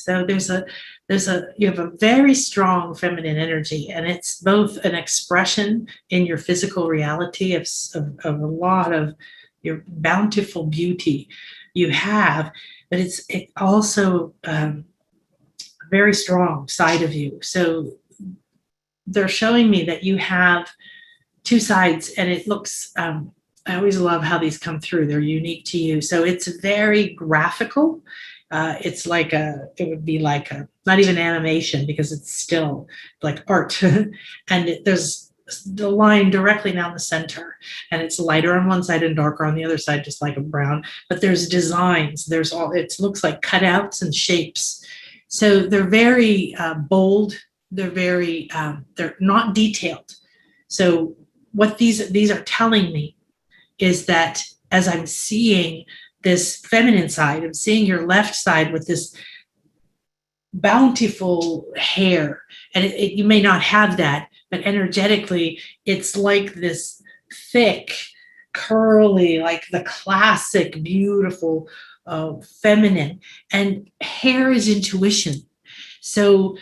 So you have a very strong feminine energy, and it's both an expression in your physical reality of a lot of your bountiful beauty you have, but it also a very strong side of you. So they're showing me that you have two sides, and it looks, I always love how these come through. They're unique to you. So it's very graphical. It's like it would be like not even animation, because it's still like art. And there's the line directly down the center, and it's lighter on one side and darker on the other side, just like a brown. But there's designs. It looks like cutouts and shapes. So they're very bold. They're not detailed. So what these are telling me is that as I'm seeing this feminine side, I'm seeing your left side with this bountiful hair, and you may not have that, but energetically, it's like this thick, curly, like the classic, beautiful feminine. And hair is intuition. So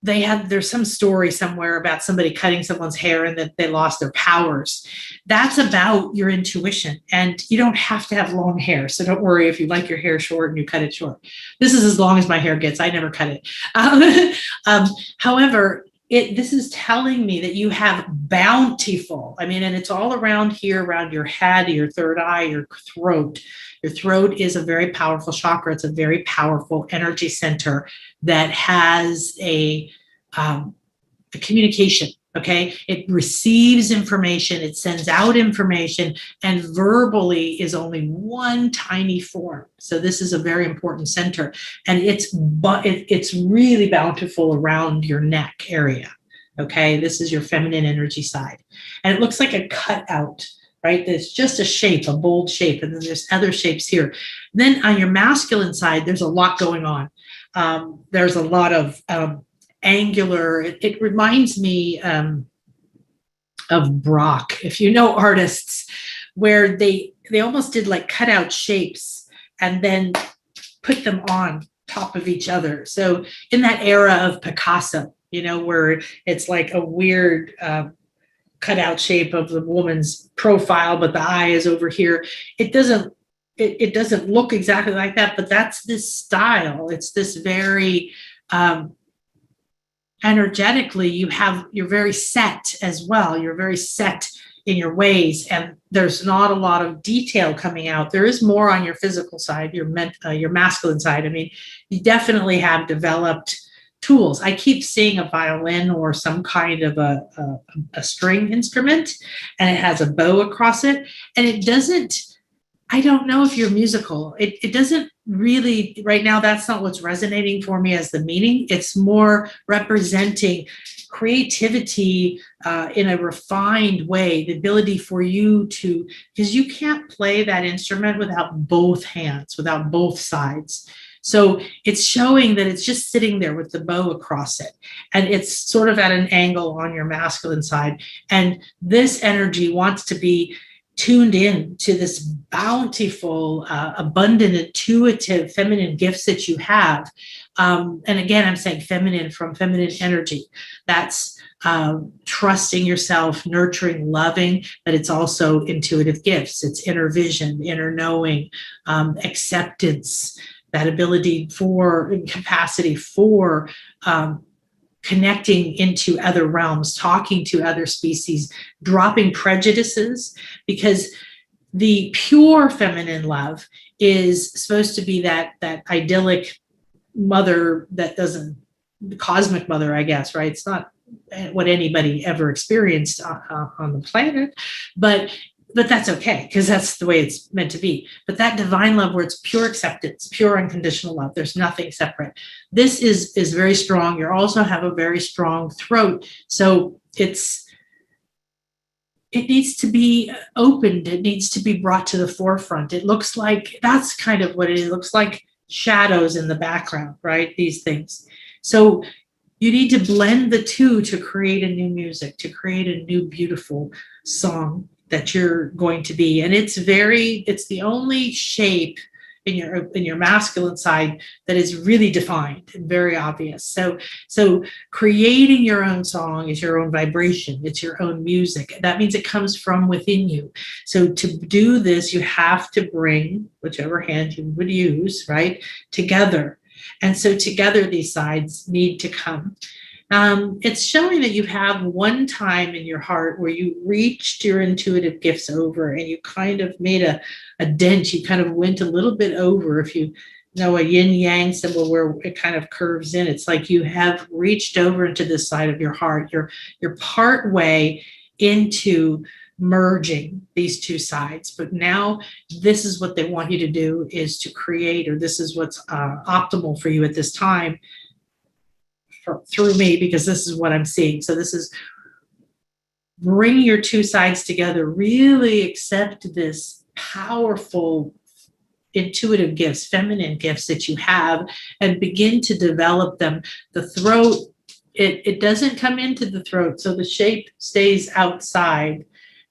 there's some story somewhere about somebody cutting someone's hair and that they lost their powers. That's about your intuition. And you don't have to have long hair. So don't worry if you like your hair short and you cut it short. This is as long as my hair gets. I never cut it. However, this is telling me that you have bountiful. I mean, and it's all around here, around your head, your third eye, your throat. Your throat is a very powerful chakra. It's a very powerful energy center that has a communication. Okay, it receives information, it sends out information, and verbally is only one tiny form. So this is a very important center, and it's really bountiful around your neck area. Okay, this is your feminine energy side, and it looks like a cutout. Right, there's just a shape, a bold shape, and then there's other shapes here. Then on your masculine side, there's a lot going on. There's a lot of angular. It reminds me of Brock, if you know artists, where they almost did like cutout shapes and then put them on top of each other. So in that era of Picasso, where it's like a weird cutout shape of the woman's profile, but the eye is over here. It doesn't look exactly like that, but that's this style. It's this very energetically, you're very set as well. You're very set in your ways, and there's not a lot of detail coming out. There is more on your physical side, your masculine side. I mean, you definitely have developed tools. I keep seeing a violin or some kind of a string instrument, and it has a bow across it. And it doesn't, I don't know if you're musical. It doesn't really, right now, that's not what's resonating for me as the meaning. It's more representing creativity in a refined way, the ability for you to, because you can't play that instrument without both hands, without both sides. So it's showing that it's just sitting there with the bow across it, and it's sort of at an angle on your masculine side. And this energy wants to be tuned in to this bountiful, abundant, intuitive, feminine gifts that you have. And again, I'm saying feminine from feminine energy. That's trusting yourself, nurturing, loving, but it's also intuitive gifts. It's inner vision, inner knowing, acceptance, that ability for capacity for connecting into other realms, talking to other species, dropping prejudices, because the pure feminine love is supposed to be that idyllic mother that doesn't, cosmic mother, I guess, right? It's not what anybody ever experienced on the planet, but that's okay, because that's the way it's meant to be. But that divine love where it's pure acceptance, pure unconditional love, there's nothing separate. This is very strong. You also have a very strong throat. So it needs to be opened. It needs to be brought to the forefront. It looks like, that's kind of what it is. It looks like shadows in the background, right? These things. So you need to blend the two to create a new music, to create a new beautiful song that you're going to be. And it's the only shape in your masculine side that is really defined and very obvious. So creating your own song is your own vibration. It's your own music. That means it comes from within you. So to do this, you have to bring whichever hand you would use, right, together. And so together these sides need to come. It's showing that you have one time in your heart where you reached your intuitive gifts over and you kind of made a dent. You kind of went a little bit over. If you know a yin yang symbol where it kind of curves in, it's like you have reached over into this side of your heart. You're part way into merging these two sides, but now this is what they want you to do, is to create, or this is what's optimal for you at this time through me, because this is what I'm seeing. So this is bring your two sides together, really accept this powerful intuitive gifts, feminine gifts that you have, and begin to develop them. The throat, it doesn't come into the throat, so the shape stays outside.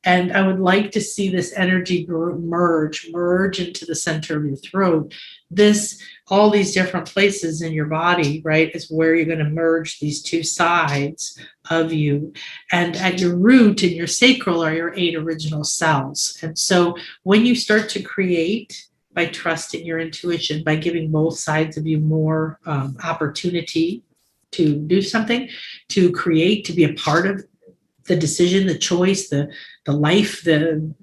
And I would like to see this energy merge into the center of your throat. All these different places in your body, right, is where you're going to merge these two sides of you. And at your root and your sacral are your 8 original cells. And so when you start to create by trusting your intuition, by giving both sides of you more opportunity to do something, to create, to be a part of the decision, the choice, the life, the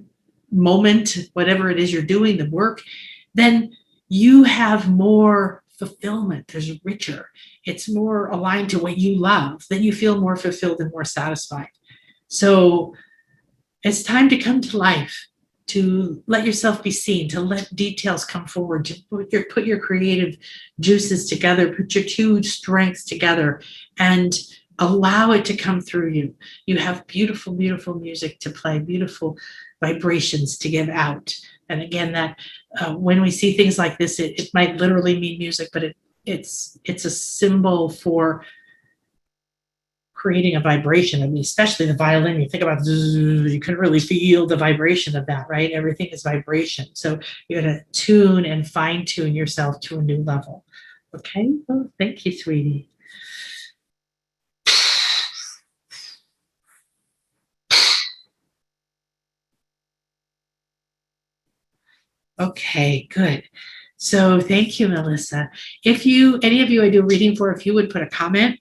moment, whatever it is you're doing, the work, then you have more fulfillment. There's richer. It's more aligned to what you love. Then you feel more fulfilled and more satisfied. So it's time to come to life, to let yourself be seen, to let details come forward, to put your creative juices together, put your two strengths together, and allow it to come through you. You have beautiful, beautiful music to play, beautiful vibrations to give out. And again, that when we see things like this, it might literally mean music, but it's a symbol for creating a vibration. I mean, especially the violin, you think about, you can really feel the vibration of that, right? Everything is vibration. So you're going to tune and fine tune yourself to a new level. Okay. Well, thank you, sweetie. Okay, good. So thank you, Melissa. If any of you I do a reading for, if you would put a comment